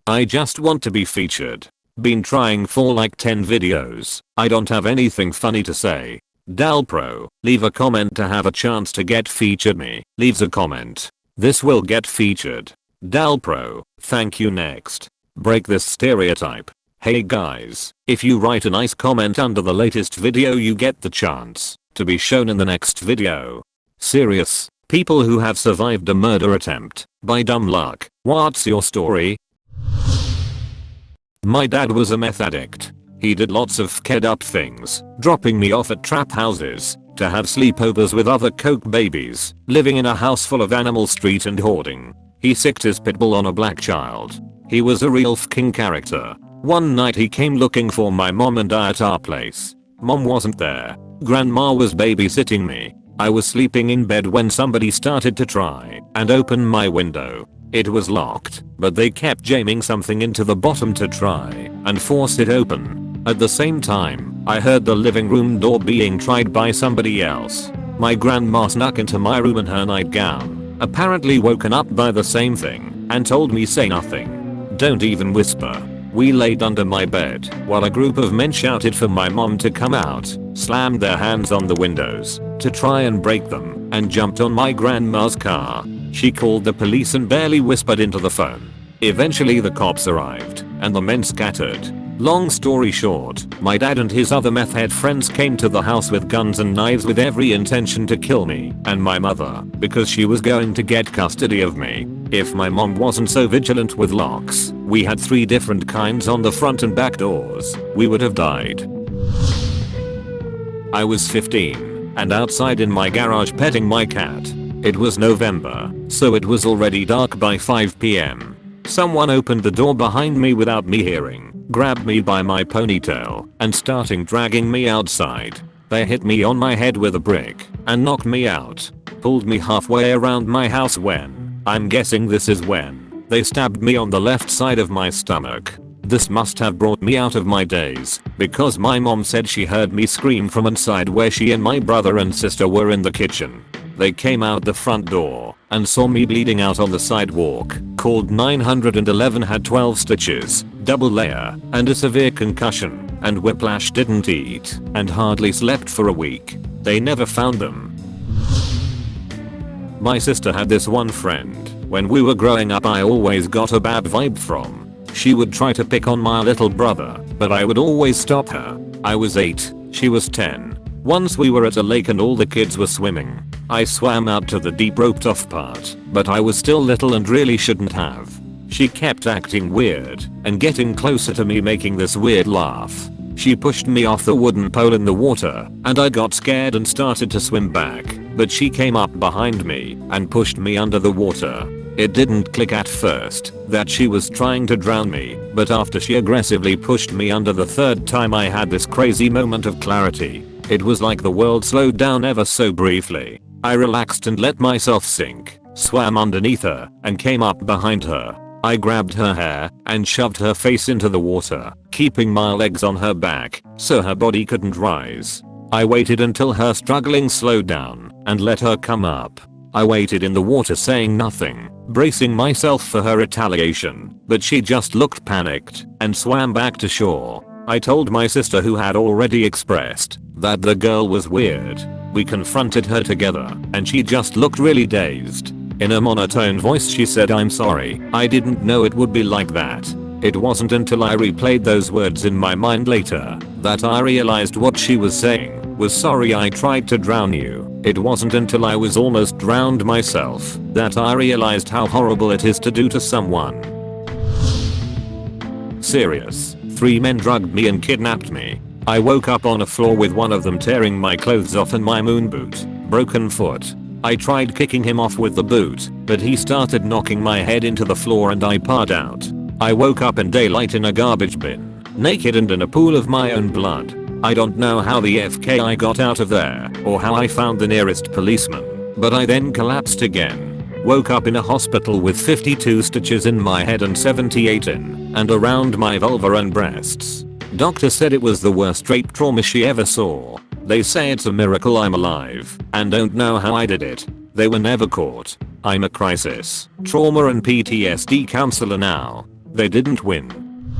I just want to be featured. Been trying for like 10 videos. I don't have anything funny to say. Dalpro, leave a comment to have a chance to get featured. Me leaves a comment. This will get featured. Dalpro, thank you. Next. Break this stereotype. Hey guys, if you write a nice comment under the latest video you get the chance to be shown in the next video. Serious, people who have survived a murder attempt by dumb luck, what's your story? My dad was a meth addict. He did lots of fed up things, dropping me off at trap houses, to have sleepovers with other coke babies, living in a house full of animal street and hoarding. He sicked his pit bull on a black child. He was a real fucking character. One night he came looking for my mom and I at our place. Mom wasn't there. Grandma was babysitting me. I was sleeping in bed when somebody started to try and open my window. It was locked, but they kept jamming something into the bottom to try and force it open. At the same time, I heard the living room door being tried by somebody else. My grandma snuck into my room in her nightgown, apparently woken up by the same thing, and told me say nothing. Don't even whisper. We laid under my bed while a group of men shouted for my mom to come out, slammed their hands on the windows to try and break them, and jumped on my grandma's car. She called the police and barely whispered into the phone. Eventually the cops arrived and the men scattered. Long story short, my dad and his other meth head friends came to the house with guns and knives with every intention to kill me and my mother because she was going to get custody of me. If my mom wasn't so vigilant with locks, we had 3 different kinds on the front and back doors, we would have died. I was 15 and outside in my garage petting my cat. It was November, so it was already dark by 5 PM. Someone opened the door behind me without me hearing, grabbed me by my ponytail, and starting dragging me outside. They hit me on my head with a brick and knocked me out. Pulled me halfway around my house when, I'm guessing this is when, they stabbed me on the left side of my stomach. This must have brought me out of my daze, because my mom said she heard me scream from inside where she and my brother and sister were in the kitchen. They came out the front door and saw me bleeding out on the sidewalk, called 911, had 12 stitches, double layer, and a severe concussion, and whiplash, didn't eat, and hardly slept for a week. They never found them. My sister had this one friend. When we were growing up I always got a bad vibe from. She would try to pick on my little brother, but I would always stop her. I was 8, she was 10. Once we were at a lake and all the kids were swimming. I swam out to the deep roped off part, but I was still little and really shouldn't have. She kept acting weird and getting closer to me, making this weird laugh. She pushed me off the wooden pole in the water and I got scared and started to swim back, but she came up behind me and pushed me under the water. It didn't click at first that she was trying to drown me, but after she aggressively pushed me under the 3rd time I had this crazy moment of clarity. It was like the world slowed down ever so briefly. I relaxed and let myself sink, swam underneath her, and came up behind her. I grabbed her hair and shoved her face into the water, keeping my legs on her back so her body couldn't rise. I waited until her struggling slowed down and let her come up. I waited in the water saying nothing, bracing myself for her retaliation, but she just looked panicked and swam back to shore. I told my sister, who had already expressed that the girl was weird. We confronted her together and she just looked really dazed. In a monotone voice she said, "I'm sorry, I didn't know it would be like that." It wasn't until I replayed those words in my mind later that I realized what she was saying was, "Sorry, I tried to drown you." It wasn't until I was almost drowned myself that I realized how horrible it is to do to someone. Serious. 3 men drugged me and kidnapped me. I woke up on a floor with one of them tearing my clothes off and my moon boot. Broken foot. I tried kicking him off with the boot, but he started knocking my head into the floor and I passed out. I woke up in daylight in a garbage bin, naked and in a pool of my own blood. I don't know how the FK I got out of there, or how I found the nearest policeman, but I then collapsed again. Woke up in a hospital with 52 stitches in my head and 78 in and around my vulva and breasts. Doctor said it was the worst rape trauma she ever saw. They say it's a miracle I'm alive and don't know how I did it. They were never caught. I'm a crisis, trauma and PTSD counselor now. They didn't win.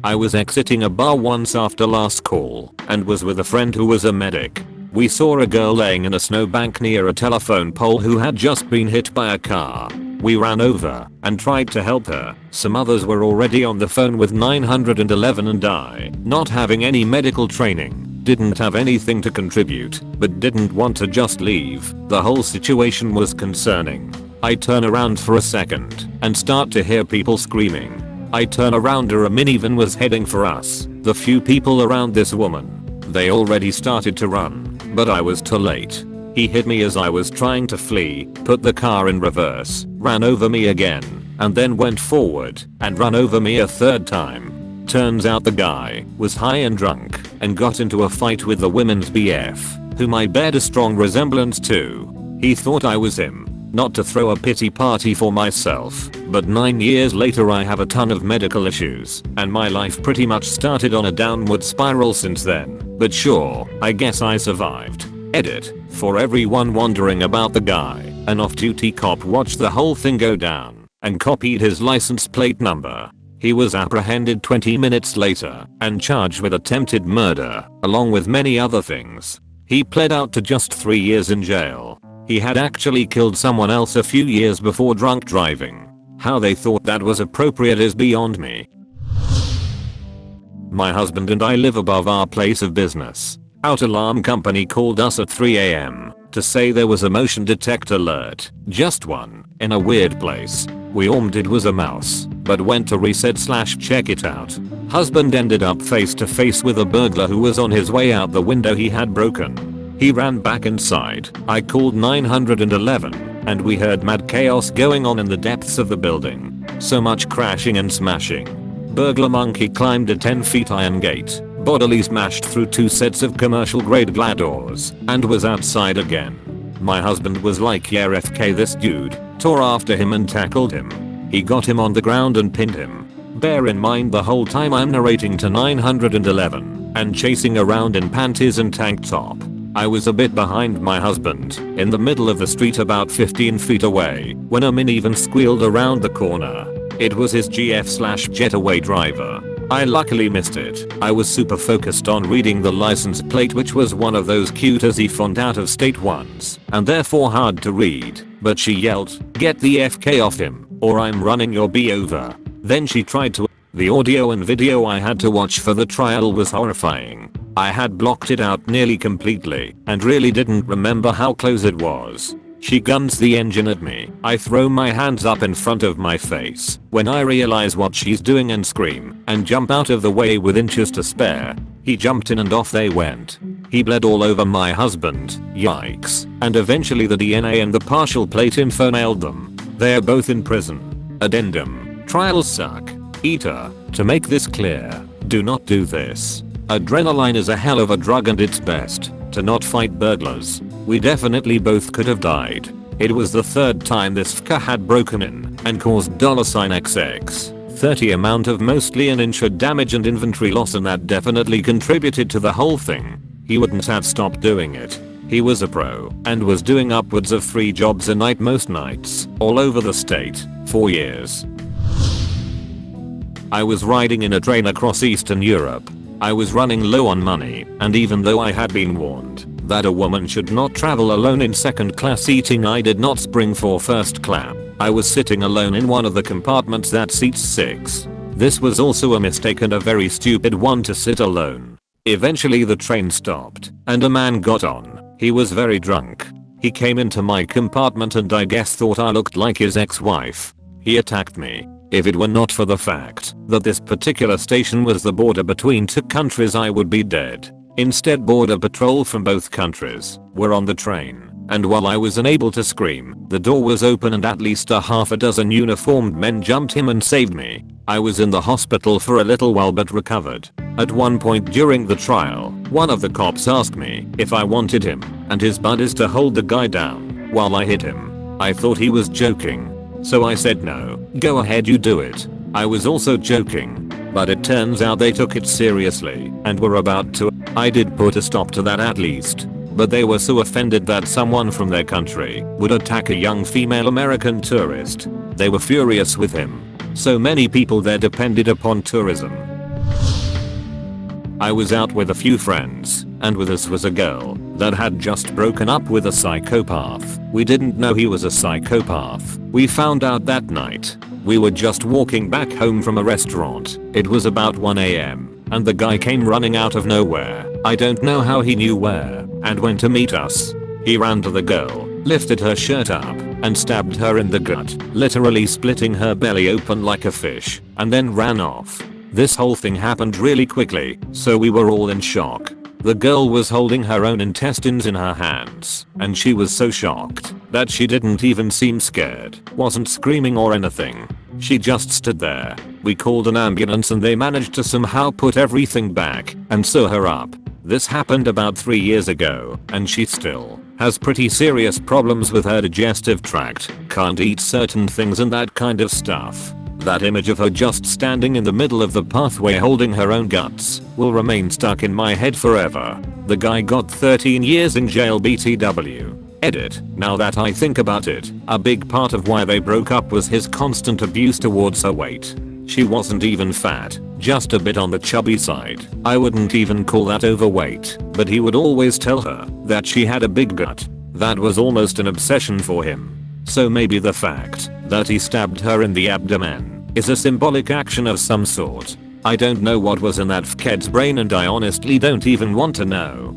I was exiting a bar once after last call and was with a friend who was a medic. We saw a girl laying in a snowbank near a telephone pole who had just been hit by a car. We ran over and tried to help her. Some others were already on the phone with 911 and I, not having any medical training, didn't have anything to contribute, but didn't want to just leave. The whole situation was concerning. I turn around for a second and start to hear people screaming. I turn around, a minivan was heading for us. The few people around this woman, they already started to run, but I was too late. He hit me as I was trying to flee, put the car in reverse, ran over me again, and then went forward and ran over me a third time. Turns out the guy was high and drunk and got into a fight with the women's BF, whom I bared a strong resemblance to. He thought I was him. Not to throw a pity party for myself, but 9 years later I have a ton of medical issues, and my life pretty much started on a downward spiral since then. But sure, I guess I survived. Edit. For everyone wondering about the guy, an off-duty cop watched the whole thing go down and copied his license plate number. He was apprehended 20 minutes later and charged with attempted murder, along with many other things. He pled out to just 3 years in jail. He had actually killed someone else a few years before drunk driving. How they thought that was appropriate is beyond me. My husband and I live above our place of business. Out alarm company called us at 3 AM to say there was a motion detector alert, just one, in a weird place. We all did was a mouse, but went to reset/check it out. Husband ended up face to face with a burglar who was on his way out the window he had broken. He ran back inside. I called 911 and we heard mad chaos going on in the depths of the building. So much crashing and smashing. Burglar monkey climbed a 10 feet iron gate, bodily smashed through 2 sets of commercial grade glad doors, and was outside again. My husband was like, yeah FK this dude, tore after him and tackled him. He got him on the ground and pinned him. Bear in mind the whole time I'm narrating to 911 and chasing around in panties and tank top. I was a bit behind my husband, in the middle of the street about 15 feet away, when a minivan squealed around the corner. It was his GF/getaway driver. I luckily missed it. I was super focused on reading the license plate, which was one of those cute as font out of state ones, and therefore hard to read, but she yelled, "Get the FK off him, or I'm running your B over." Then she tried to. The audio and video I had to watch for the trial was horrifying. I had blocked it out nearly completely and really didn't remember how close it was. She guns the engine at me. I throw my hands up in front of my face when I realize what she's doing and scream and jump out of the way with inches to spare. He jumped in and off they went. He bled all over my husband, yikes, and eventually the DNA and the partial plate info nailed them. They're both in prison. Addendum. Trials suck. Eater. To make this clear, do not do this. Adrenaline is a hell of a drug and it's best to not fight burglars. We definitely both could have died. It was the third time this FK had broken in and caused $XX 30 amount of mostly uninsured damage and inventory loss, and that definitely contributed to the whole thing. He wouldn't have stopped doing it. He was a pro and was doing upwards of 3 jobs a night most nights, all over the state, 4 years. I was riding in a train across Eastern Europe. I was running low on money, and even though I had been warned that a woman should not travel alone in second class seating, I did not spring for first class. I was sitting alone in one of the compartments that seats 6. This was also a mistake and a very stupid one to sit alone. Eventually the train stopped, and a man got on. He was very drunk. He came into my compartment and I guess thought I looked like his ex-wife. He attacked me. If it were not for the fact that this particular station was the border between 2 countries, I would be dead. Instead, border patrol from both countries were on the train, and while I was unable to scream, the door was open and at least a half a dozen uniformed men jumped him and saved me. I was in the hospital for a little while but recovered. At one point during the trial, one of the cops asked me if I wanted him and his buddies to hold the guy down while I hit him. I thought he was joking, so I said no, go ahead, you do it. I was also joking, but it turns out they took it seriously and were about to. I did put a stop to that at least, but they were so offended that someone from their country would attack a young female American tourist. They were furious with him. So many people there depended upon tourism. I was out with a few friends, and with us was a girl that had just broken up with a psychopath. We didn't know he was a psychopath. We found out that night. We were just walking back home from a restaurant. It was about 1 AM, and the guy came running out of nowhere. I don't know how he knew where, and went to meet us. He ran to the girl, lifted her shirt up, and stabbed her in the gut, literally splitting her belly open like a fish, and then ran off. This whole thing happened really quickly, so we were all in shock. The girl was holding her own intestines in her hands, and she was so shocked that she didn't even seem scared, wasn't screaming or anything. She just stood there. We called an ambulance and they managed to somehow put everything back and sew her up. This happened about 3 years ago, and she still has pretty serious problems with her digestive tract, can't eat certain things and that kind of stuff. That image of her just standing in the middle of the pathway holding her own guts will remain stuck in my head forever. The guy got 13 years in jail BTW. Edit. Now that I think about it, a big part of why they broke up was his constant abuse towards her weight. She wasn't even fat, just a bit on the chubby side. I wouldn't even call that overweight, but he would always tell her that she had a big gut. That was almost an obsession for him. So maybe the fact that he stabbed her in the abdomen is a symbolic action of some sort. I don't know what was in that fuckhead's brain and I honestly don't even want to know.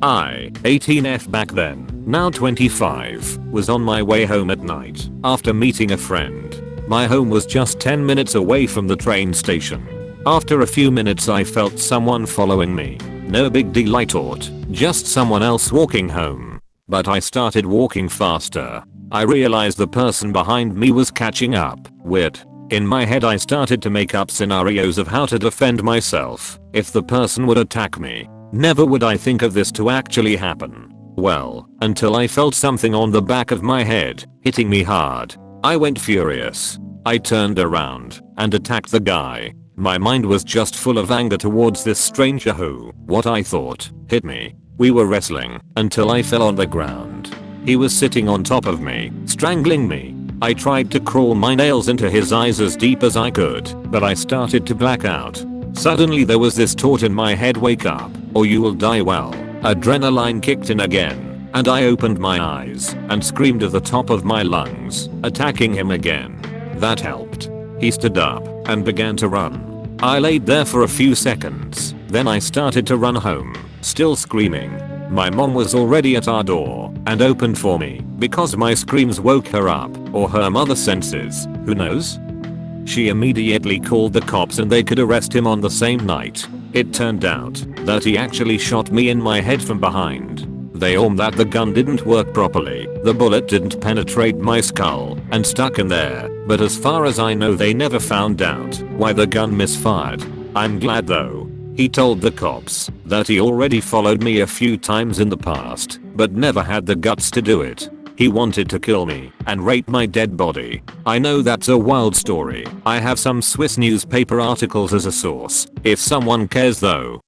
18F back then, now 25, was on my way home at night after meeting a friend. My home was just 10 minutes away from the train station. After a few minutes I felt someone following me. No big deal I thought, just someone else walking home. But I started walking faster. I realized the person behind me was catching up. Weird. In my head I started to make up scenarios of how to defend myself if the person would attack me. Never would I think of this to actually happen. Well, until I felt something on the back of my head, hitting me hard. I went furious. I turned around and attacked the guy. My mind was just full of anger towards this stranger who, what I thought, hit me. We were wrestling until I fell on the ground. He was sitting on top of me, strangling me. I tried to crawl my nails into his eyes as deep as I could, but I started to black out. Suddenly there was this thought in my head, wake up, or you will die. Well, adrenaline kicked in again, and I opened my eyes and screamed at the top of my lungs, attacking him again. That helped. He stood up and began to run. I laid there for a few seconds, then I started to run home, still screaming. My mom was already at our door and opened for me because my screams woke her up, or her mother senses, who knows? She immediately called the cops and they could arrest him on the same night. It turned out that he actually shot me in my head from behind. They owned that the gun didn't work properly, the bullet didn't penetrate my skull and stuck in there, but as far as I know they never found out why the gun misfired. I'm glad though. He told the cops that he already followed me a few times in the past, but never had the guts to do it. He wanted to kill me and rape my dead body. I know that's a wild story. I have some Swiss newspaper articles as a source, if someone cares though.